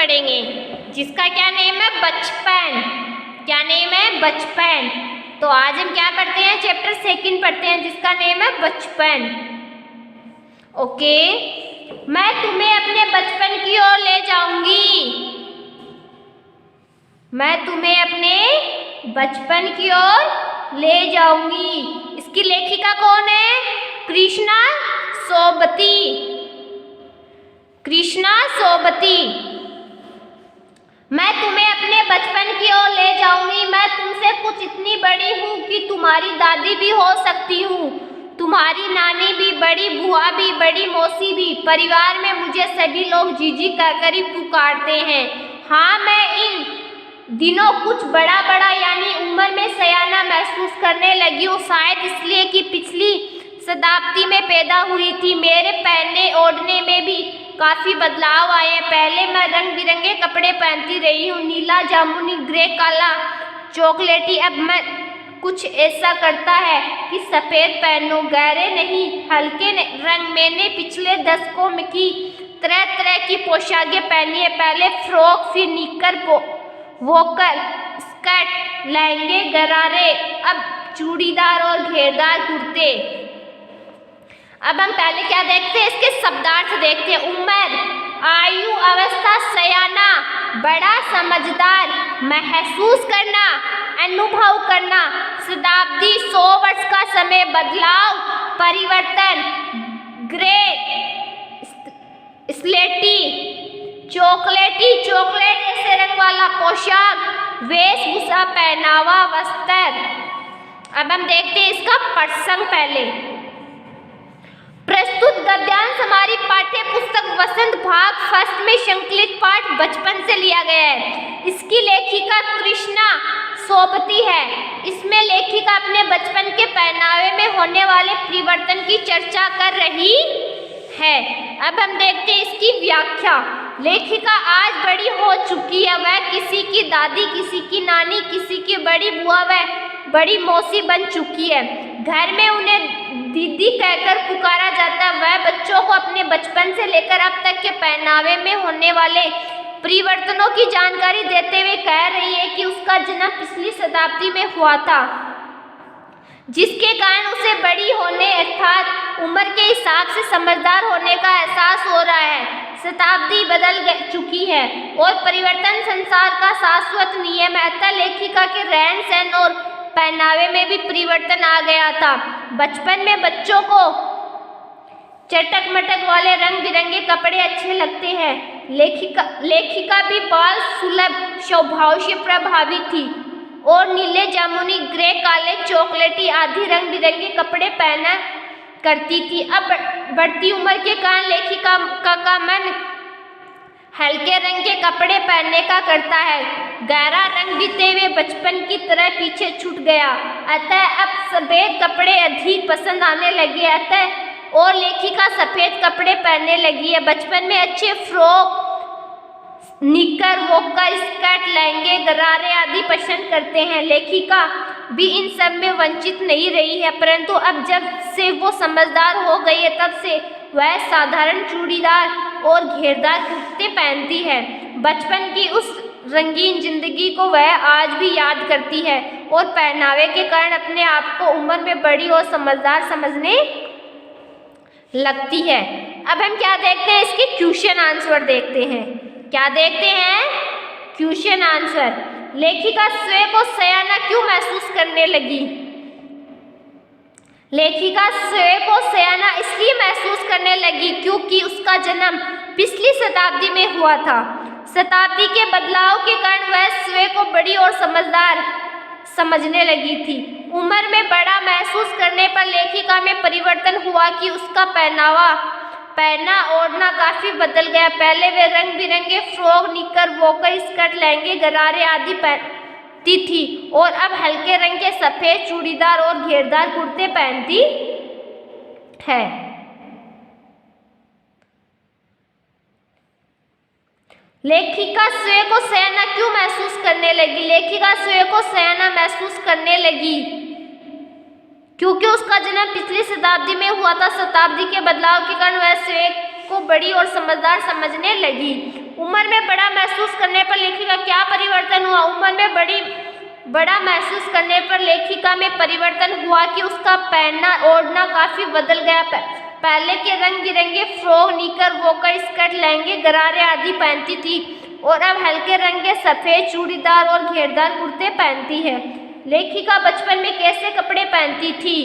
पढ़ेंगे जिसका क्या नेम है? बचपन। क्या नेम है? बचपन। तो आज हम क्या पढ़ते हैं? चैप्टर 2 पढ़ते हैं जिसका नेम है बचपन। ओके, मैं तुम्हें अपने बचपन की ओर ले जाऊंगी। मैं तुम्हें अपने बचपन की ओर ले जाऊंगी। इसकी लेखिका कौन है? कृष्णा सोबती। कृष्णा सोबती। मैं तुम्हें अपने बचपन की ओर ले जाऊंगी। मैं तुमसे कुछ इतनी बड़ी हूँ कि तुम्हारी दादी भी हो सकती हूँ, तुम्हारी नानी भी, बड़ी बुआ भी, बड़ी मौसी भी। परिवार में मुझे सभी लोग जीजी कहकर ही पुकारते हैं। हाँ, मैं इन दिनों कुछ बड़ा बड़ा यानी उम्र में सयाना महसूस करने लगी हूँ, शायद इसलिए कि पिछली शताब्दी में पैदा हुई थी। मेरे पहनने ओढ़ने में भी काफ़ी बदलाव आए हैं। पहले मैं रंग बिरंगे कपड़े पहनती रही हूँ, नीला, जामुनी, ग्रे, काला, चॉकलेटी। अब मैं कुछ ऐसा करता है कि सफ़ेद पहनूं, गहरे नहीं, हल्के रंग। मैंने पिछले दशकों में की तरह तरह की पोशाकें पहनी है। पहले फ्रॉक, फिर निकर, वोकर, स्कर्ट, लहंगे, गरारे, अब चूड़ीदार और घेरदार कुर्ते। अब हम पहले क्या देखते हैं? इसके शब्दार्थ देखते हैं। उम्र, आयु, अवस्था, सयाना, बड़ा, समझदार, महसूस करना, अनुभव करना। शताब्दी, 100 वर्ष का समय, बदलाव, परिवर्तन, ग्रे, स्लेटी, चॉकलेटी, चॉकलेट जैसे रंग वाला पोशाक, वेशभूषा, पहनावा, वस्त्र। अब हम देखते हैं इसका प्रसंग। पहले प्रस्तुत गद्यांश हमारी पाठ्य पुस्तक वसंत भाग फर्स्ट में संकलित पाठ बचपन से लिया गया है। इसकी लेखिका कृष्णा सोबती है। इसमें लेखिका अपने बचपन के पहनावे में होने वाले परिवर्तन की चर्चा कर रही है। अब हम देखते हैं इसकी व्याख्या। लेखिका आज बड़ी हो चुकी है। वह किसी की दादी, किसी की नानी, किसी की बड़ी बुआ व बड़ी मौसी बन चुकी है। घर में उन्हें दीदी कहकर पुकारा जाता है। वह बच्चों को अपने बचपन से लेकर अब तक के पहनावे में होने वाले परिवर्तनों की जानकारी देते हुए कह रही है कि उसका जन्म पिछली शताब्दी में हुआ था, जिसके कारण उसे बड़ी होने अर्थात उम्र के हिसाब से समझदार होने का एहसास हो रहा है। शताब्दी बदल चुकी है और परिवर्तन संसार का शाश्वत नियम है। अतः लेखिका के रहन सहन और पहनावे में भी परिवर्तन आ गया था। बचपन में बच्चों को चटक मटक वाले रंग बिरंगे कपड़े अच्छे लगते हैं। लेखिका भी बाल सुलभ स्वभाव से प्रभावित थी और नीले, जामुनी, ग्रे, काले, चॉकलेटी आदि रंग बिरंगे कपड़े पहना करती थी। अब बढ़ती उम्र के कारण लेखिका का मन हल्के रंग के कपड़े पहनने का करता है। गहरा रंग बीते हुए बचपन की तरह पीछे छूट गया, अतः अब सफेद कपड़े अधिक पसंद आने लगे। अतः और लेखिका सफेद कपड़े पहनने लगी है। बचपन में अच्छे फ्रॉक, निकर, वोकर, स्कर्ट, लहंगे, गरारे आदि पसंद करते हैं। लेखिका भी इन सब में वंचित नहीं रही है, परंतु अब जब से वो समझदार हो गई है तब से वह साधारण चूड़ीदार और घेरदार कुर्ते पहनती है। बचपन की उस रंगीन जिंदगी को वह आज भी याद करती है और पहनावे के कारण अपने आप को उम्र में बड़ी और समझदार समझने लगती है। अब हम क्या देखते हैं? इसके क्वेश्चन आंसर देखते हैं। क्या देखते हैं? Question answer. लेखिका स्वयं को सयाना क्यों महसूस करने लगी? लेखिका स्वयं को सयाना इसलिए महसूस करने लगी क्योंकि उसका जन्म पिछली शताब्दी में हुआ था। शताब्दी के बदलाव के कारण वह स्वयं को बड़ी और समझदार समझने लगी थी। उम्र में बड़ा महसूस करने पर लेखिका में परिवर्तन हुआ कि उसका पहना ओढ़ना काफी बदल गया। पहले वे रंग बिरंगे फ्रॉक, निकर, वोकर, स्कर्ट, लहंगे, गरारे आदि पहनती थी और अब हल्के रंग के सफेद चूड़ीदार और घेरदार कुर्ते पहनती है। लेखिका स्वयं को सयाना क्यों महसूस करने लगी? लेखिका स्वयं को सयाना महसूस करने लगी क्योंकि उसका जन्म पिछली शताब्दी में हुआ था। शताब्दी के बदलाव के कारण वह स्वयं को बड़ी और समझदार समझने लगी। उम्र में बड़ा महसूस करने पर लेखिका क्या परिवर्तन हुआ? उम्र में बड़ा महसूस करने पर लेखिका में परिवर्तन हुआ कि उसका पहनना ओढ़ना काफी बदल गया। पहले के रंग बिरंगे फ्रॉक, निकर, वॉकर, स्कर्ट, लहंगे, गरारे आदि पहनती थी और अब हल्के रंग के सफेद चूड़ीदार और घेरदार कुर्ते पहनती है। लेखिका बचपन में कैसे कपड़े पहनती थी?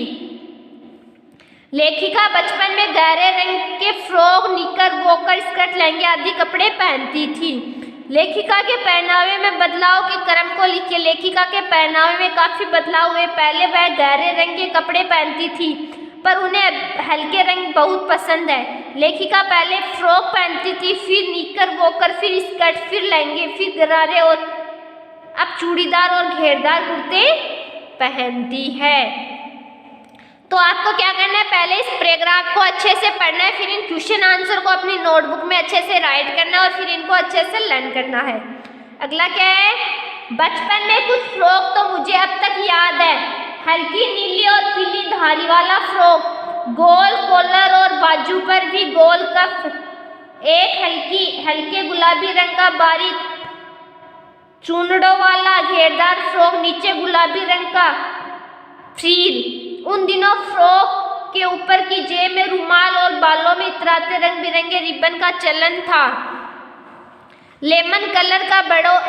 लेखिका बचपन में गहरे रंग के फ्रॉक, निकर, वॉकर, स्कर्ट, लहंगे आदि कपड़े पहनती थी। लेखिका के पहनावे में बदलाव के क्रम को लिखिए। लेखिका के पहनावे में काफी बदलाव हुए। पहले वह गहरे रंग के कपड़े पहनती थी पर उन्हें हल्के रंग बहुत पसंद है। लेखिका पहले फ्रॉक पहनती थी, फिर निकर, वॉकर, फिर स्कर्ट, फिर लहंगे, फिर गरारे और अब चूड़ीदार और घेरदार कुर्ते पहनती है। तो आपको क्या करना है, पहले इस पैराग्राफ को अच्छे से पढ़ना है, फिर इन क्वेश्चन आंसर को अपनी नोटबुक में अच्छे से राइट करना है और फिर इनको अच्छे से लर्न करना है। अगला क्या है, बचपन में कुछ फ्रॉक तो मुझे अब तक याद है। हल्की नीली और पीली धारी वाला फ्रॉक, गोल कॉलर और बाजू पर भी गोल कफ, एक हल्के गुलाबी रंग का बारीक चूनड़ों वाला घेरदार फ्रॉक, नीचे गुलाबी रंग का फ्रिल। उन दिनों फ्रॉक के ऊपर की जेब में रुमाल और बालों में इतराते रंग बिरंगे रिबन का चलन था। लेमन कलर का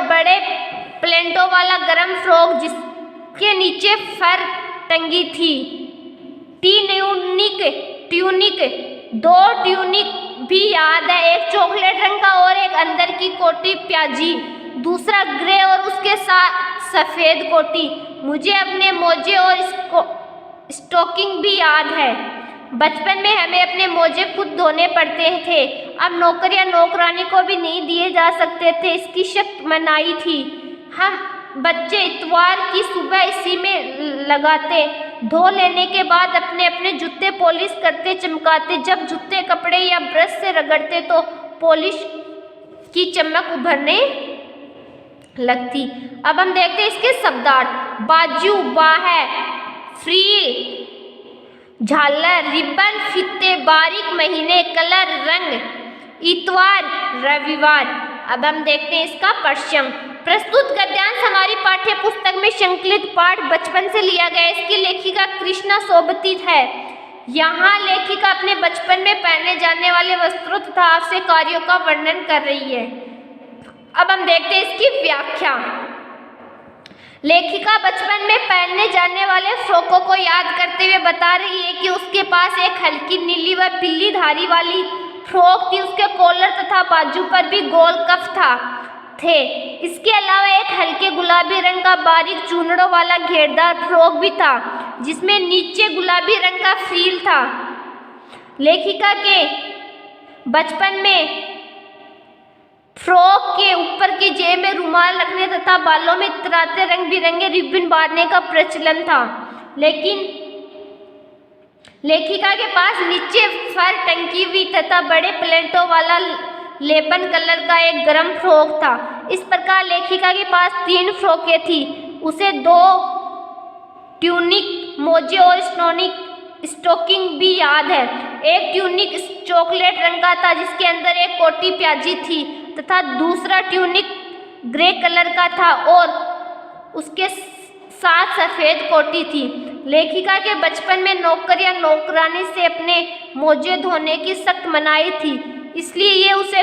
बड़े प्लेटों वाला गरम फ्रॉक जिसके नीचे फर टंगी थी। दो ट्यूनिक भी याद है, एक चॉकलेट रंग का और एक अंदर की कोटी प्याजी, दूसरा ग्रे और उसके साथ सफेद कोटी। मुझे अपने मोजे और स्टॉकिंग भी याद है। बचपन में हमें अपने मोजे खुद धोने पड़ते थे। अब नौकर या नौकरानी को भी नहीं दिए जा सकते थे, इसकी सख्त मनाही थी। हम बच्चे इतवार की सुबह इसी में लगाते, धो लेने के बाद अपने अपने जूते पॉलिश करते, चमकाते। जब जूते कपड़े या ब्रश से रगड़ते तो पॉलिश की चमक उभरने लगती। अब हम देखते हैं इसके शब्दार्थ। बाजू, बाहें, फ्रिल, झालर, रिबन, फीते, बारीक, महीने, कलर, रंग, इतवार, रविवार। अब हम देखते हैं इसका प्रश्न। प्रस्तुत गद्यांश हमारी पाठ्य पुस्तक में संकलित पाठ बचपन से लिया गया है। इसकी लेखिका कृष्णा सोबती है। यहाँ लेखिका अपने बचपन में पहने जाने वाले वस्त्रों तथा आवश्यक कार्यों का वर्णन कर रही है। अब हम देखते हैं इसकी व्याख्या। लेखिका बचपन में पहनने जाने वाले फ्रॉकों को याद करते हुए बता रही है कि उसके पास एक हल्की नीली व पीली धारी वाली फ्रॉक थी। उसके कॉलर तथा बाजू पर भी गोल कफ थे। इसके अलावा एक हल्के गुलाबी रंग का बारीक चूनड़ों वाला घेरदार फ्रॉक भी था जिसमें नीचे गुलाबी रंग का फ्रिल था। लेखिका के बचपन में फ्रॉक के ऊपर की जेब में रुमाल रखने तथा बालों में इतराते रंग बिरंगे रिबन बांधने का प्रचलन था, लेकिन लेखिका के पास नीचे फर टंकी हुई तथा बड़े प्लेटों वाला लेमन कलर का एक गरम फ्रॉक था। इस प्रकार लेखिका के पास 3 फ्रॉकें थी। उसे 2 ट्यूनिक, मोजे और स्टॉकिंग भी याद है। एक ट्यूनिक चॉकलेट रंग का था जिसके अंदर एक कोटी प्याजी थी तथा दूसरा ट्यूनिक ग्रे कलर का था और उसके साथ सफेद कोटी थी। लेखिका के बचपन में नौकर या नौकरानी से अपने मोजे धोने की सख्त मनाही थी, इसलिए ये उसे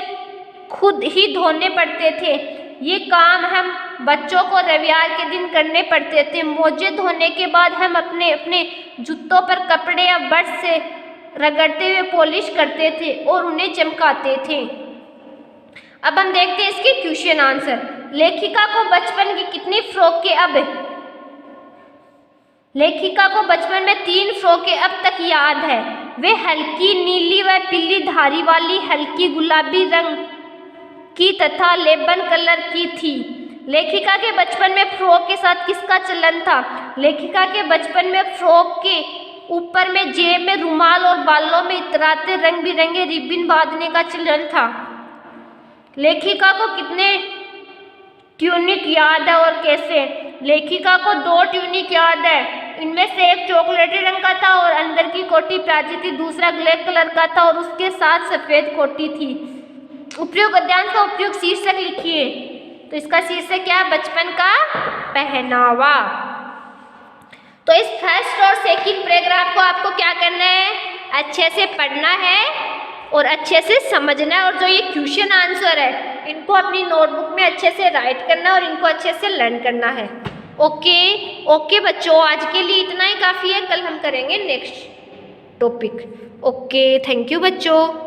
खुद ही धोने पड़ते थे। ये काम हम बच्चों को रविवार के दिन करने पड़ते थे। मोजे धोने के बाद हम अपने अपने जूतों पर कपड़े या ब्रश से रगड़ते हुए पॉलिश करते थे और उन्हें चमकाते थे। अब हम देखते हैं इसके क्वेश्चन आंसर। लेखिका को बचपन की कितनी फ्रॉकें लेखिका को बचपन में 3 फ्रॉकें अब तक याद है। वे हल्की नीली व पीली धारी वाली, हल्की गुलाबी रंग की तथा लेमन कलर की थी। लेखिका के बचपन में फ्रॉक के साथ किसका चलन था? लेखिका के बचपन में फ्रॉक के ऊपर में जेब में रुमाल और बालों में इतराते रंग बिरंगे रिबन बांधने का चलन था। लेखिका को कितने ट्यूनिक याद है और कैसे? लेखिका को 2 ट्यूनिक याद है। इनमें से एक चॉकलेटी रंग का था और अंदर की कोटी प्याजी थी, दूसरा ब्लैक कलर का था और उसके साथ सफेद कोटी थी। उपयोग गद्यांश का उपयोग शीर्षक लिखिए। तो इसका शीर्षक क्या है? बचपन का पहनावा। तो इस फर्स्ट और सेकंड पैराग्राफ को आपको क्या करना है? अच्छे से पढ़ना है और अच्छे से समझना है, और जो ये क्वेश्चन आंसर है इनको अपनी नोटबुक में अच्छे से राइट करना और इनको अच्छे से लर्न करना है। ओके बच्चों, आज के लिए इतना ही काफ़ी है। कल हम करेंगे next topic. Okay, thank you बच्चों।